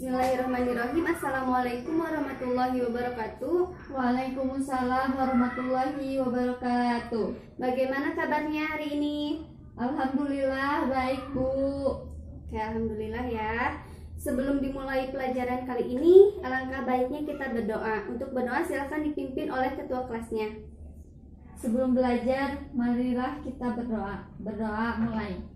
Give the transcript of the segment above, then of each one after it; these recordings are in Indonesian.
Bismillahirrahmanirrahim. Assalamualaikum warahmatullahi wabarakatuh. Waalaikumsalam warahmatullahi wabarakatuh. Bagaimana kabarnya hari ini? Alhamdulillah baik, Bu. Oke, alhamdulillah ya. Sebelum dimulai pelajaran kali ini, alangkah baiknya kita berdoa. Untuk berdoa silakan dipimpin oleh ketua kelasnya. Sebelum belajar, marilah kita berdoa. Berdoa mulai.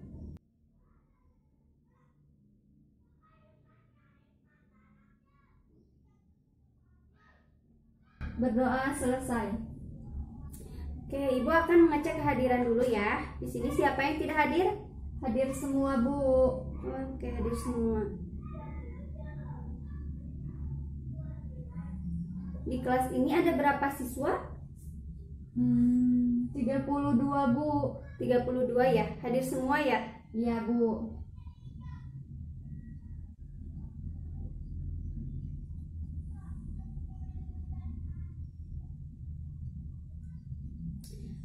Berdoa selesai. Oke, Ibu akan mengecek kehadiran dulu ya. Di sini siapa yang tidak hadir? Hadir semua, Bu. Oke, hadir semua. Di kelas ini ada berapa siswa? 32, Bu. 32 ya. Hadir semua ya? Iya, Bu.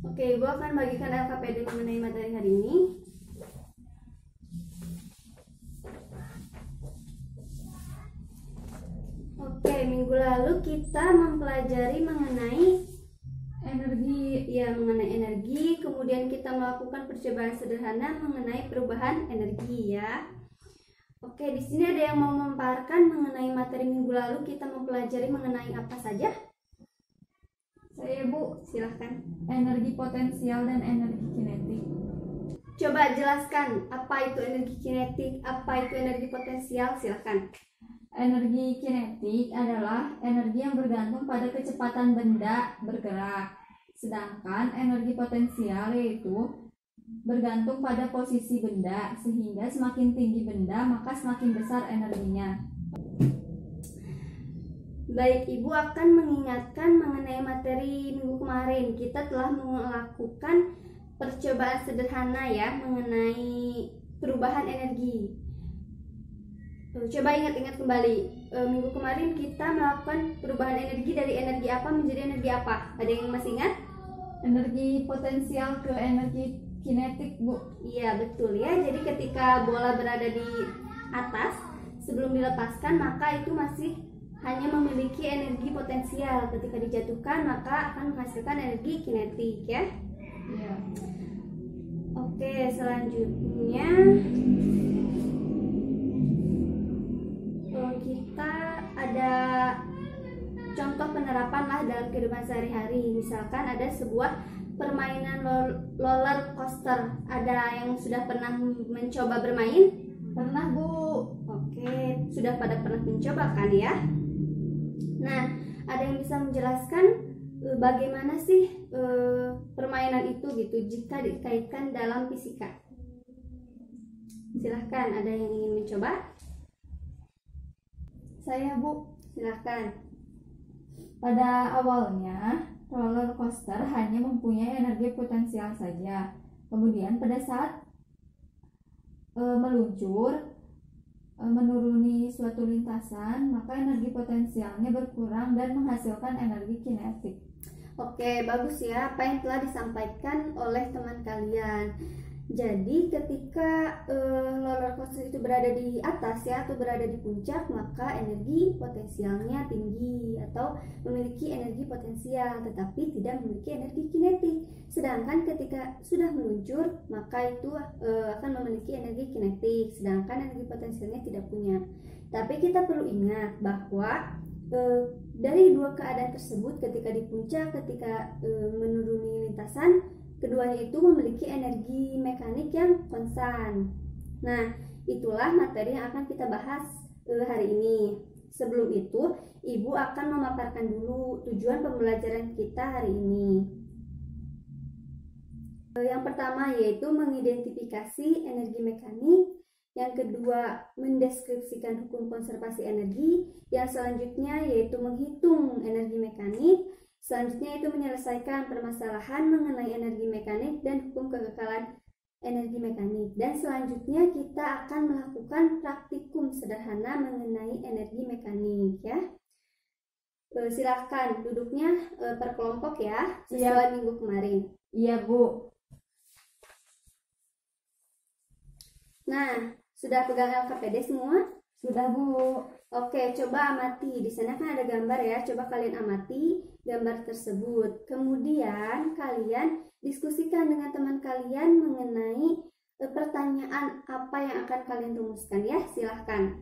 Oke, Ibu akan bagikan LKPD mengenai materi hari ini. Oke, minggu lalu kita mempelajari mengenai energi, kemudian kita melakukan percobaan sederhana mengenai perubahan energi ya. Oke, di sini ada yang mau memaparkan mengenai materi minggu lalu kita mempelajari mengenai apa saja? Saya, Bu. Silahkan. Energi potensial dan energi kinetik. Coba jelaskan apa itu energi kinetik, apa itu energi potensial, silahkan. Energi kinetik adalah energi yang bergantung pada kecepatan benda bergerak. Sedangkan energi potensial yaitu bergantung pada posisi benda, sehingga semakin tinggi benda maka semakin besar energinya. Baik, Ibu akan mengingatkan mengenai materi minggu kemarin. Kita telah melakukan percobaan sederhana ya mengenai perubahan energi. Coba ingat-ingat kembali. Minggu kemarin kita melakukan perubahan energi dari energi apa menjadi energi apa? Ada yang masih ingat? Energi potensial ke energi kinetik, Bu. Iya, betul ya. Jadi ketika bola berada di atas, sebelum dilepaskan maka itu masih hanya memiliki energi potensial. Ketika dijatuhkan maka akan menghasilkan energi kinetik ya. Iya. Oke, selanjutnya kita ada contoh penerapan lah dalam kehidupan sehari-hari. Misalkan ada sebuah permainan roller coaster. Ada yang sudah pernah mencoba bermain? Pernah, Bu. Oke, sudah pada pernah mencoba kan ya? Nah, ada yang bisa menjelaskan bagaimana sih permainan itu gitu jika dikaitkan dalam fisika? Silahkan, ada yang ingin mencoba? Saya, Bu. Silahkan. Pada awalnya, roller coaster hanya mempunyai energi potensial saja. Kemudian pada saat meluncur, menuruni suatu lintasan, maka energi potensialnya berkurang dan menghasilkan energi kinetik. Oke, bagus ya apa yang telah disampaikan oleh teman kalian. Jadi ketika roller coaster itu berada di atas ya atau berada di puncak, maka energi potensialnya tinggi atau memiliki energi potensial tetapi tidak memiliki energi kinetik. Sedangkan ketika sudah meluncur maka itu akan memiliki energi kinetik, sedangkan energi potensialnya tidak punya. Tapi kita perlu ingat bahwa dari dua keadaan tersebut, ketika di puncak, ketika menuruni lintasan, keduanya itu memiliki energi mekanik yang konstan. Nah, itulah materi yang akan kita bahas hari ini. Sebelum itu, Ibu akan memaparkan dulu tujuan pembelajaran kita hari ini. Yang pertama yaitu mengidentifikasi energi mekanik. Yang kedua, mendeskripsikan hukum konservasi energi. Yang selanjutnya yaitu menghitung energi mekanik. Selanjutnya itu menyelesaikan permasalahan mengenai energi mekanik dan hukum kekekalan energi mekanik. Dan selanjutnya kita akan melakukan praktikum sederhana mengenai energi mekanik ya. Silahkan duduknya per kelompok ya, sesuai minggu kemarin. Iya, Bu. Nah, sudah pegang LKPD semua? Sudah, Bu. Oke, coba amati. Di sana kan ada gambar ya. Coba kalian amati gambar tersebut. Kemudian kalian diskusikan dengan teman kalian mengenai pertanyaan apa yang akan kalian rumuskan ya. Silahkan.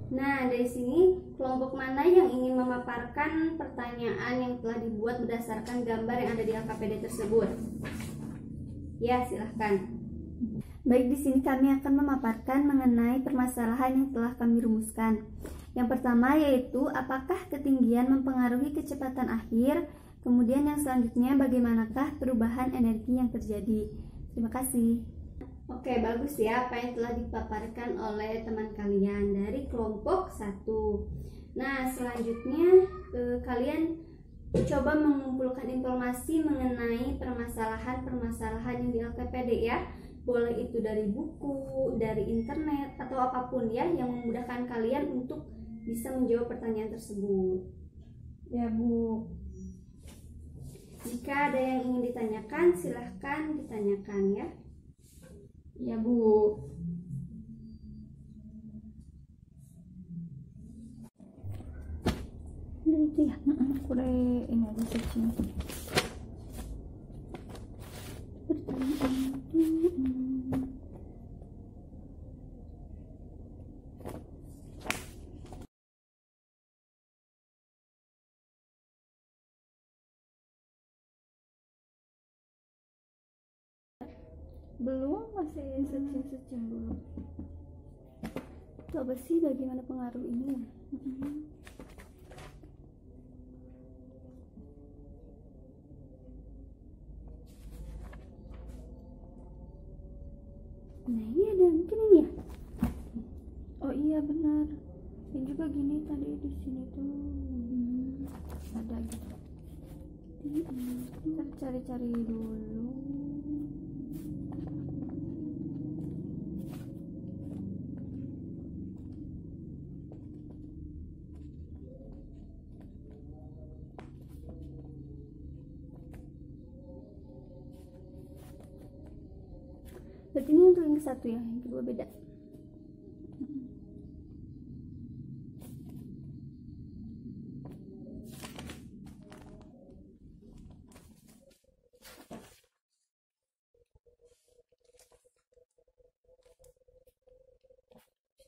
Nah, dari sini kelompok mana yang ingin memaparkan pertanyaan yang telah dibuat berdasarkan gambar yang ada di LKPD tersebut? Ya, silahkan. Baik, di sini kami akan memaparkan mengenai permasalahan yang telah kami rumuskan. Yang pertama yaitu apakah ketinggian mempengaruhi kecepatan akhir? Kemudian yang selanjutnya bagaimanakah perubahan energi yang terjadi? Terima kasih. Oke, bagus ya apa yang telah dipaparkan oleh teman kalian dari kelompok 1. Nah, selanjutnya kalian coba mengumpulkan informasi mengenai permasalahan-permasalahan yang di LKPD ya. Boleh itu dari buku, dari internet, atau apapun ya yang memudahkan kalian untuk bisa menjawab pertanyaan tersebut. Ya, Bu. Jika ada yang ingin ditanyakan, silahkan ditanyakan ya. Ya, Bu. Udah itu ya, aku udah ini aja searching. Belum, masih searching dulu. Coba sih bagaimana pengaruh ini. Nah, ini ada mungkin ini ya. Oh iya benar. Ini juga gini tadi di sini tuh ada gitu. Ntar cari-cari dulu. Berarti ini untuk yang satu ya, yang kedua beda.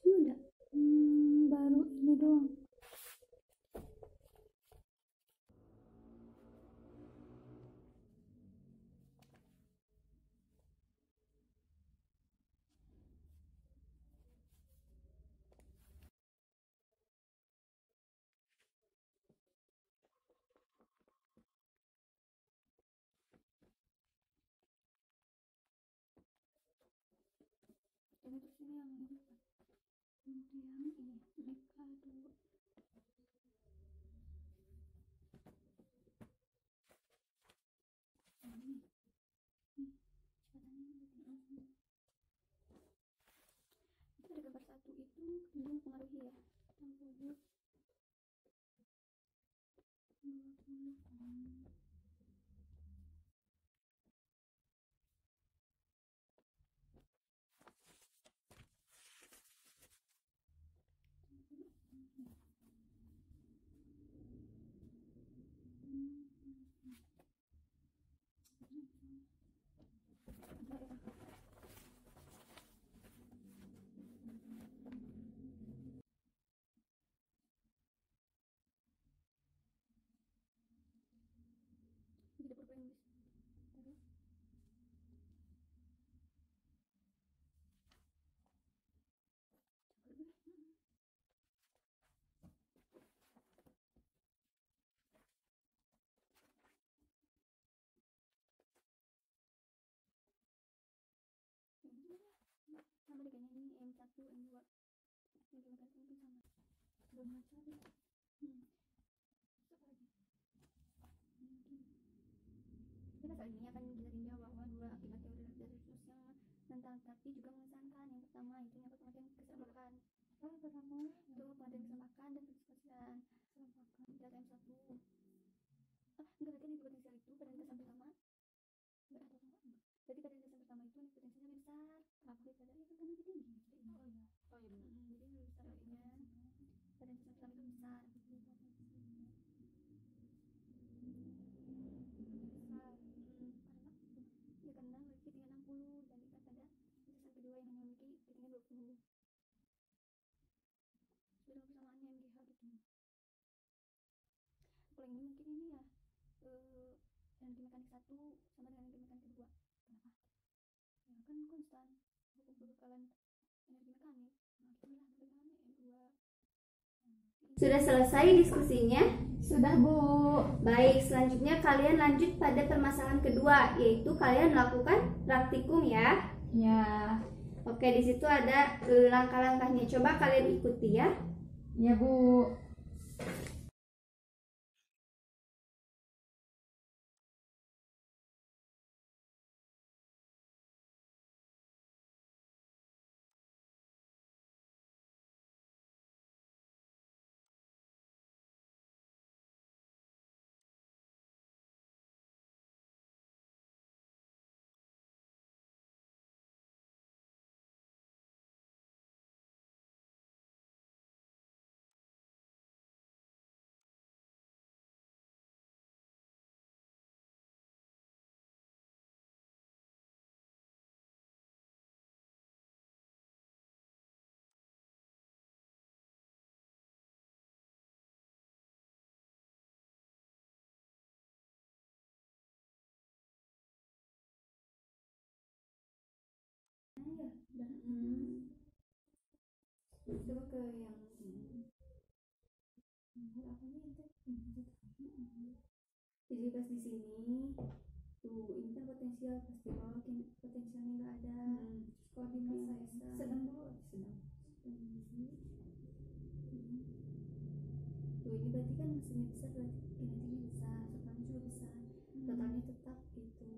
Ini ada baru ini doang. Ini terus ini yang ini. Kemudian ini mereka dulu. Itu ada gambar satu itu kemudian mempengaruhi ya. 60, 20. sama deh kayaknya ini M1 M2 energi mekanik mungkin sama belum baca deh. Besok lagi kita kali ini akan menjelaskan bahwa dua akibat teori Lazarus yang mental tapi juga mengesankan. Yang pertama itu yang kematian keseramakan. Yang pertama itu kematian keseramakan dan keseramakan delta M1. Enggak, berarti energi potensial itu pada lintasan pertama enggak ada sama. Berarti pada lintasan pertama itu energi potensialnya lebih besar. Kenapa? Pada yang pertama lebih tinggi. Oh iya. Jadi lebih besar energinya. Pada lintasan pertama itu besar. Karena memiliki ketinggian 60 dibandingkan pada lintasan kedua yang hanya memiliki ketinggian 20. Sesuai dengan persamaannya MGH gitu. Kalau ini mungkin ini ya energi mekanik 1 sama dengan energi mekanik kedua. Kenapa? Ya kan konstan hukum kebekalan energi mekanik. Nah, kita bilang bagaimana M2. Sudah selesai diskusinya? Sudah, Bu. Baik, selanjutnya kalian lanjut pada permasalahan kedua, yaitu kalian melakukan praktikum ya. Ya. Oke, di situ ada langkah-langkahnya. Coba kalian ikuti ya. Ya, Bu. Coba ke yang jadi pas di sini tuh ini kan potensial pasti kalau potensialnya nggak ada. Kalau di masa sedang dulu sedang tuh ini berarti kan mesinnya besar, berarti kinetiknya besar, tekanan juga besar, totalnya tetap gitu.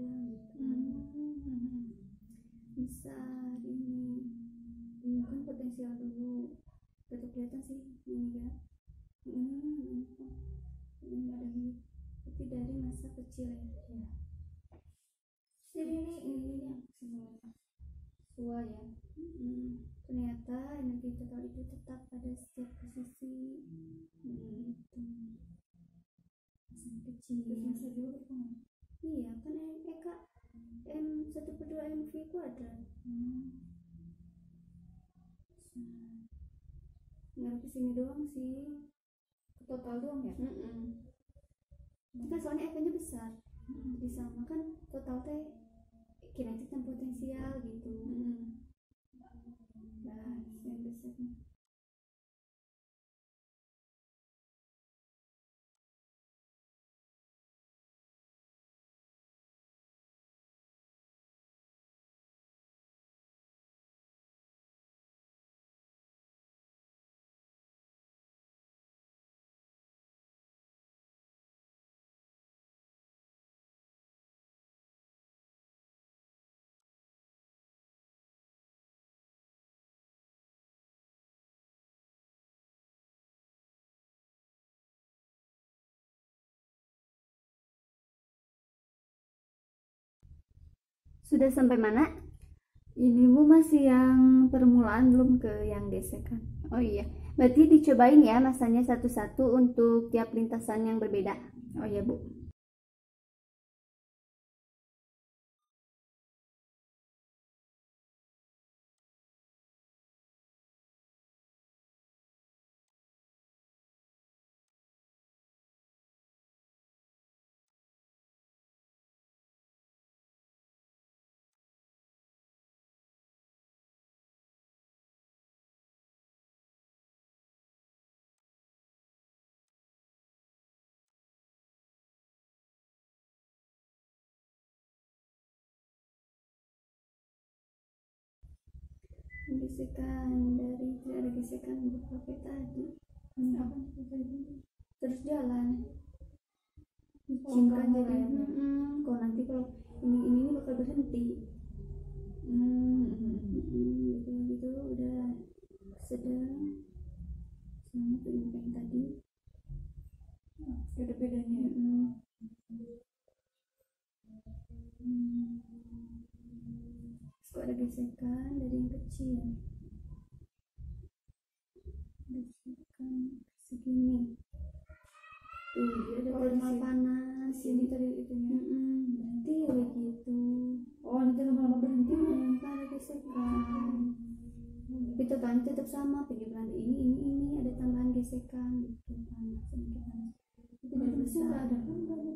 gitu. Hmm. Bisa ini kan potensial dulu tetap kelihatan sih ini ya ini ada tapi dari masa kecil ya. Jadi ini yang tua ya. Ternyata energi total itu tetap pada setiap posisi itu masa kecil. Masa juga berpengaruh. Iya kan Eka M1/2 MV kuadrat. Nggak kesini doang sih, Total doang ya? Kan soalnya Eka-nya besar, jadi sama kan total teh kinetik dan potensial gitu. Nah, yang besar. Sudah sampai mana? Ini Bu masih yang permulaan, belum ke yang gesekan. Oh iya, berarti dicobain ya masanya satu-satu untuk tiap lintasan yang berbeda. Oh iya Bu. Gesekan dari ada gesekan pakai tadi. Apa terus jalan bikinkan jadi kalau nanti kalau ini bakal berhenti gitu udah sedang sama tuh yang tadi Ada bedanya. kok ada gesekan dari yang kecil, gesekan segini tuh dia ada thermal panas ini tadi itunya berarti begitu. Oh, nanti lama-lama berhenti. Kan ada gesekan tapi totalnya tetap sama penyeberangan ini ada tambahan gesekan gitu panas sedikit panas itu tidak besar ada kan ada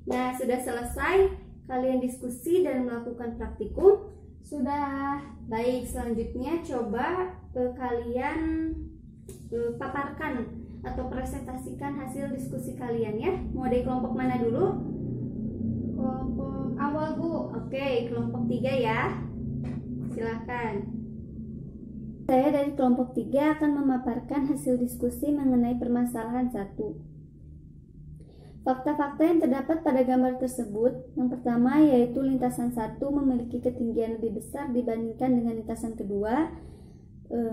Nah, sudah selesai kalian diskusi dan melakukan praktikum? Sudah. Baik, selanjutnya coba kalian paparkan atau presentasikan hasil diskusi kalian ya. Mau dari kelompok mana dulu? Kelompok awal, Bu. Oke, kelompok 3 ya. Silakan. Saya dari kelompok 3 akan memaparkan hasil diskusi mengenai permasalahan 1. Fakta-fakta yang terdapat pada gambar tersebut, yang pertama yaitu lintasan 1 memiliki ketinggian lebih besar dibandingkan dengan lintasan kedua,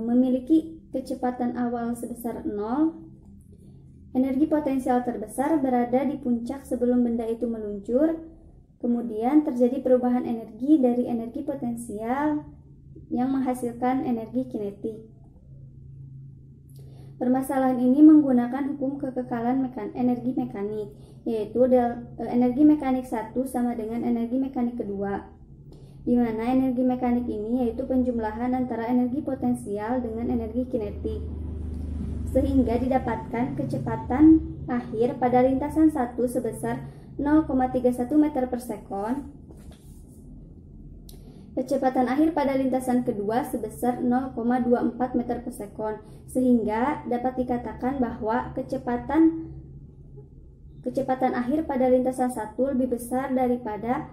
memiliki kecepatan awal sebesar 0, energi potensial terbesar berada di puncak sebelum benda itu meluncur, kemudian terjadi perubahan energi dari energi potensial yang menghasilkan energi kinetik. Permasalahan ini menggunakan hukum kekekalan energi mekanik, yaitu energi mekanik 1 sama dengan energi mekanik kedua, di mana energi mekanik ini yaitu penjumlahan antara energi potensial dengan energi kinetik, sehingga didapatkan kecepatan akhir pada lintasan 1 sebesar 0,31 meter per sekon, kecepatan akhir pada lintasan kedua sebesar 0,24 meter per sekon, sehingga dapat dikatakan bahwa kecepatan akhir pada lintasan 1 lebih besar daripada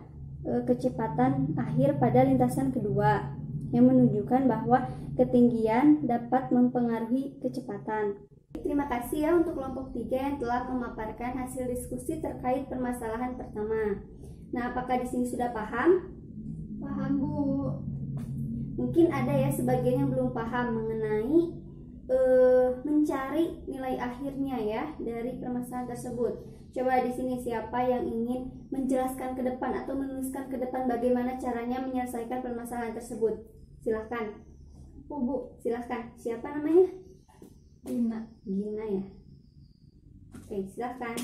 kecepatan akhir pada lintasan kedua, yang menunjukkan bahwa ketinggian dapat mempengaruhi kecepatan. Terima kasih ya untuk kelompok 3 yang telah memaparkan hasil diskusi terkait permasalahan pertama. Nah, apakah di sini sudah paham? Paham, Bu. Mungkin ada ya sebagian yang belum paham mengenai mencari nilai akhirnya ya dari permasalahan tersebut. Coba di sini siapa yang ingin menjelaskan ke depan atau menuliskan ke depan bagaimana caranya menyelesaikan permasalahan tersebut? Silahkan. Bu. Silahkan. Siapa namanya? Gina. Gina ya. Oke, silahkan.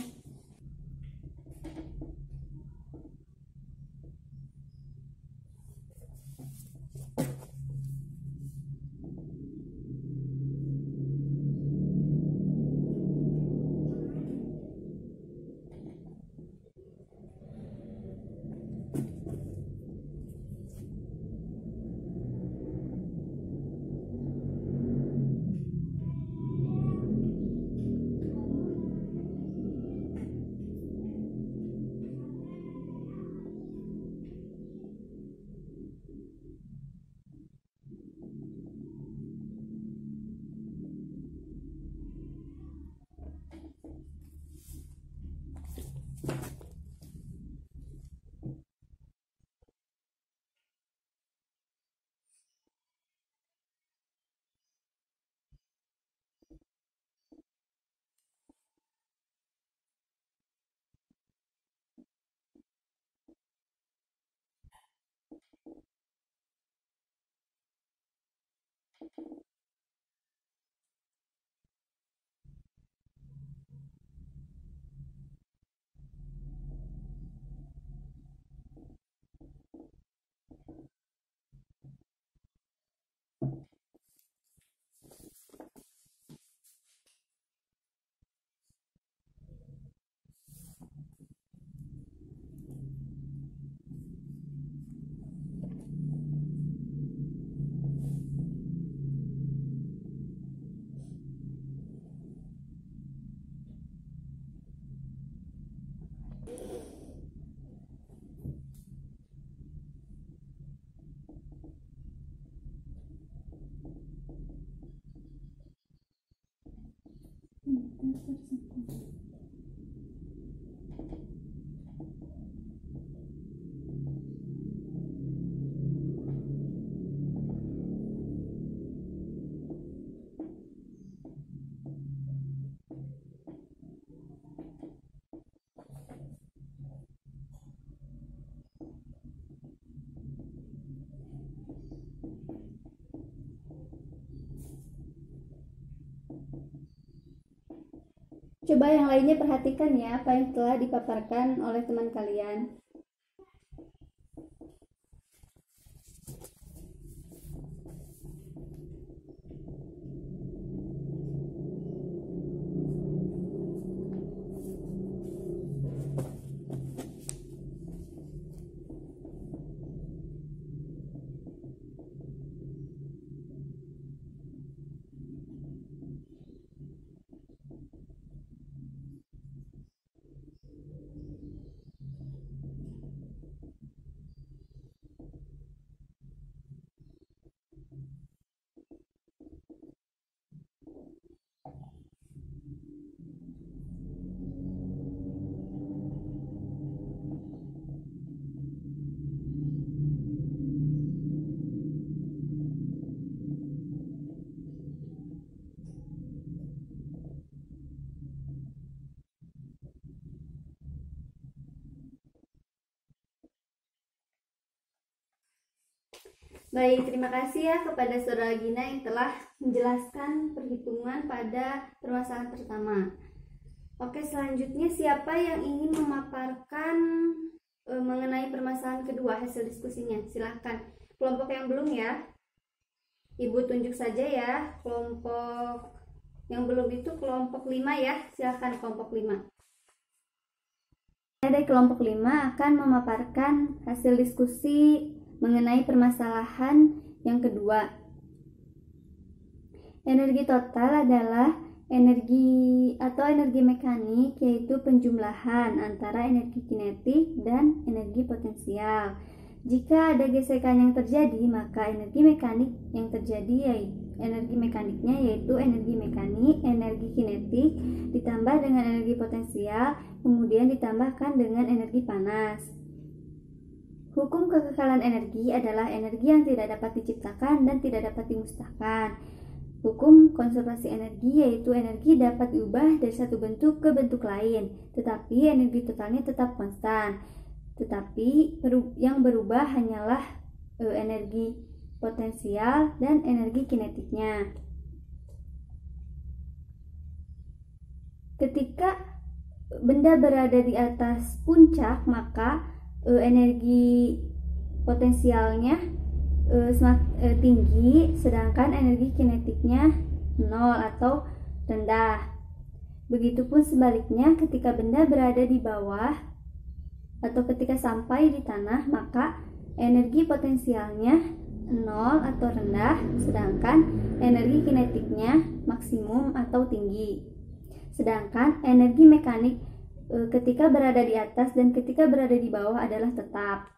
Coba yang lainnya perhatikan ya apa yang telah dipaparkan oleh teman kalian. Baik, terima kasih ya kepada Saudara Gina yang telah menjelaskan perhitungan pada permasalahan pertama. Oke, selanjutnya siapa yang ingin memaparkan mengenai permasalahan kedua hasil diskusinya? Silahkan. Kelompok yang belum ya, Ibu tunjuk saja ya. Kelompok yang belum itu kelompok 5 ya. Silahkan kelompok 5. Dari kelompok 5 akan memaparkan hasil diskusi mengenai permasalahan yang kedua. Energi total adalah energi atau energi mekanik, yaitu penjumlahan antara energi kinetik dan energi potensial. Jika ada gesekan yang terjadi, maka energi mekanik yang terjadi yaitu energi mekaniknya yaitu energi mekanik, energi kinetik ditambah dengan energi potensial, kemudian ditambahkan dengan energi panas. Hukum kekekalan energi adalah energi yang tidak dapat diciptakan dan tidak dapat dimusnahkan. Hukum konservasi energi yaitu energi dapat diubah dari satu bentuk ke bentuk lain, tetapi energi totalnya tetap konstan. Tetapi yang berubah hanyalah energi potensial dan energi kinetiknya. Ketika benda berada di atas puncak, maka energi potensialnya tinggi, sedangkan energi kinetiknya 0 atau rendah. Begitupun sebaliknya, ketika benda berada di bawah atau ketika sampai di tanah, maka energi potensialnya 0 atau rendah, sedangkan energi kinetiknya maksimum atau tinggi. Sedangkan energi mekanik ketika berada di atas dan ketika berada di bawah adalah tetap.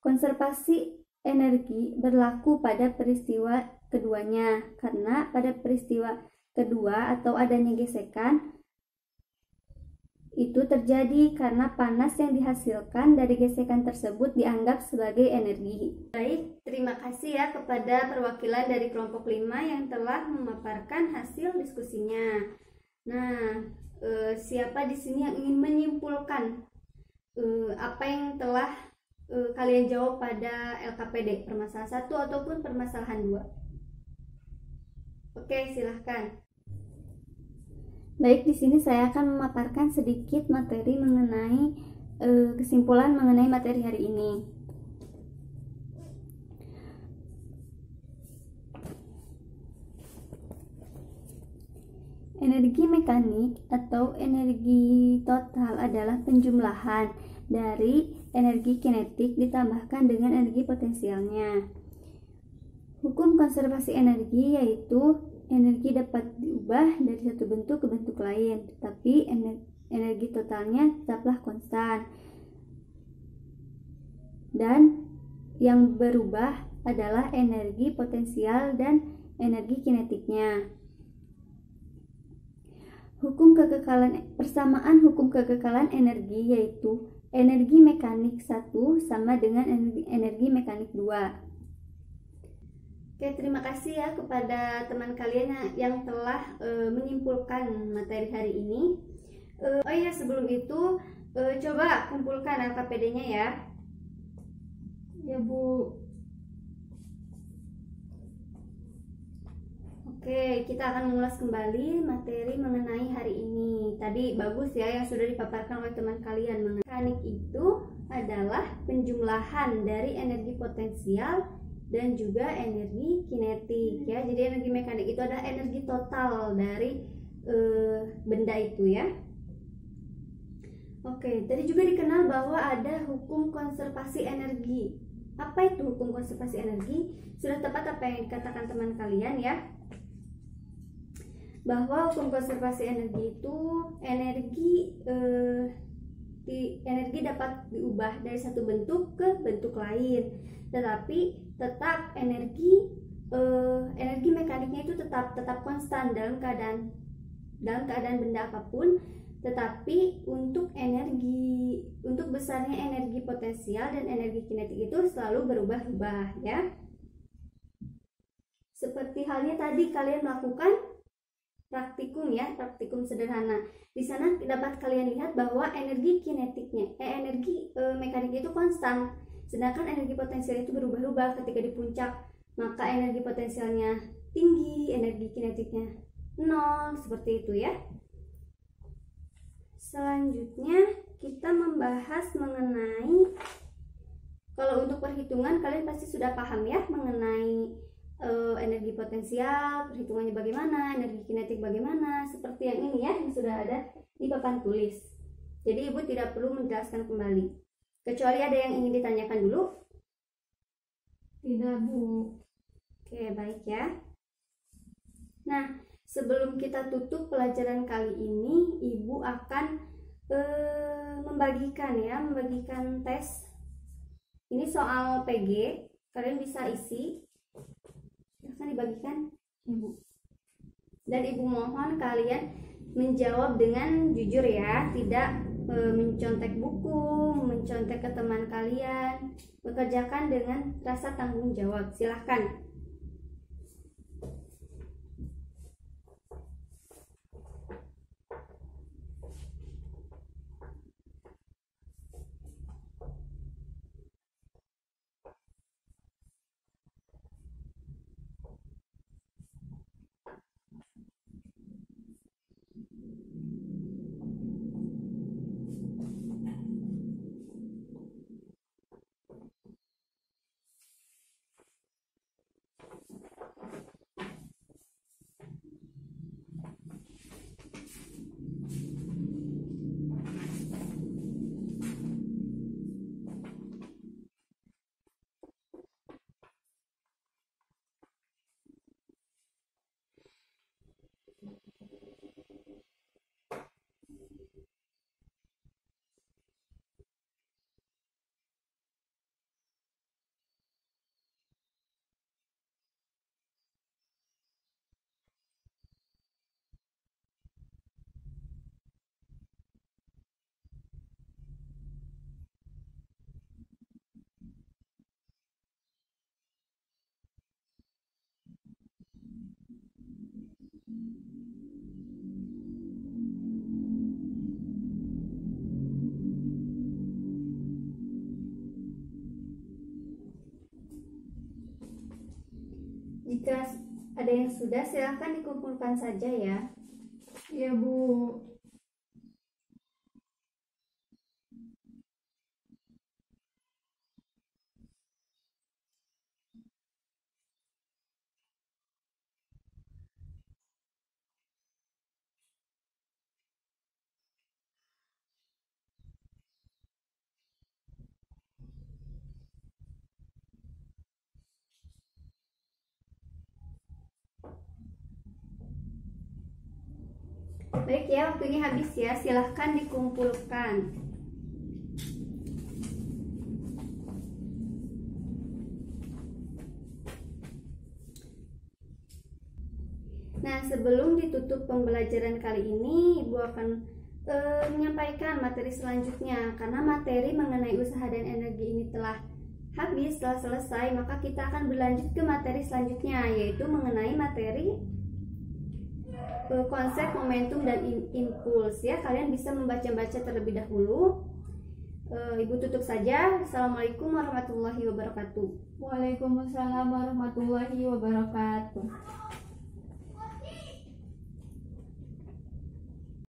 Konservasi energi berlaku pada peristiwa keduanya, karena pada peristiwa kedua atau adanya gesekan itu terjadi karena panas yang dihasilkan dari gesekan tersebut dianggap sebagai energi. Baik, terima kasih ya kepada perwakilan dari kelompok 5 yang telah memaparkan hasil diskusinya. Nah, siapa di sini yang ingin menyimpulkan apa yang telah kalian jawab pada LKPD permasalahan 1 ataupun permasalahan 2? Oke, silahkan. Baik, di sini saya akan memaparkan sedikit materi mengenai kesimpulan mengenai materi hari ini. Energi mekanik atau energi total adalah penjumlahan dari energi kinetik ditambahkan dengan energi potensialnya. Hukum konservasi energi yaitu energi dapat diubah dari satu bentuk ke bentuk lain, tetapi energi totalnya tetaplah konstan. Dan yang berubah adalah energi potensial dan energi kinetiknya. Persamaan hukum kekekalan energi yaitu energi mekanik 1 sama dengan energi mekanik 2. Oke, terima kasih ya kepada teman kalian yang telah menyimpulkan materi hari ini. Oh iya, sebelum itu coba kumpulkan LKPD-nya ya. Ya, Bu. Oke, kita akan mengulas kembali materi mengenai hari ini. Tadi bagus ya yang sudah dipaparkan oleh teman kalian. Mekanik itu adalah penjumlahan dari energi potensial dan juga energi kinetik ya. Jadi energi mekanik itu adalah energi total dari benda itu ya. Oke, tadi juga dikenal bahwa ada hukum konservasi energi. Apa itu hukum konservasi energi? Sudah tepat apa yang dikatakan teman kalian ya, bahwa hukum konservasi energi itu energi dapat diubah dari satu bentuk ke bentuk lain, tetapi tetap energi mekaniknya itu tetap konstan dalam keadaan benda apapun. Tetapi untuk besarnya energi potensial dan energi kinetik itu selalu berubah-ubah ya. Seperti halnya tadi kalian melakukan praktikum ya, praktikum sederhana. Di sana dapat kalian lihat bahwa energi kinetiknya, energi mekaniknya itu konstan, sedangkan energi potensial itu berubah-ubah ketika di puncak. Maka energi potensialnya tinggi, energi kinetiknya nol, seperti itu ya. Selanjutnya kita membahas mengenai, kalau untuk perhitungan kalian pasti sudah paham ya mengenai energi potensial, perhitungannya bagaimana, energi kinetik bagaimana, seperti yang ini ya, yang sudah ada di papan tulis. Jadi ibu tidak perlu menjelaskan kembali, kecuali ada yang ingin ditanyakan dulu. Tidak, Bu. Oke, baik ya. Nah, sebelum kita tutup pelajaran kali ini, ibu akan membagikan tes. Ini soal PG, kalian bisa isi. Silahkan dibagikan, Ibu. Dan Ibu mohon kalian menjawab dengan jujur ya, tidak mencontek buku, mencontek ke teman kalian. Bekerjakan dengan rasa tanggung jawab. Silahkan. Jika ada yang sudah, silahkan dikumpulkan saja ya. Iya, Bu. Baik ya, waktunya habis ya, silahkan dikumpulkan. Nah, sebelum ditutup pembelajaran kali ini, Ibu akan menyampaikan materi selanjutnya. Karena materi mengenai usaha dan energi ini telah habis, telah selesai, maka kita akan berlanjut ke materi selanjutnya, yaitu mengenai materi konsep momentum dan impuls ya. Kalian bisa membaca-baca terlebih dahulu. Ibu tutup saja. Assalamualaikum warahmatullahi wabarakatuh. Waalaikumsalam warahmatullahi wabarakatuh.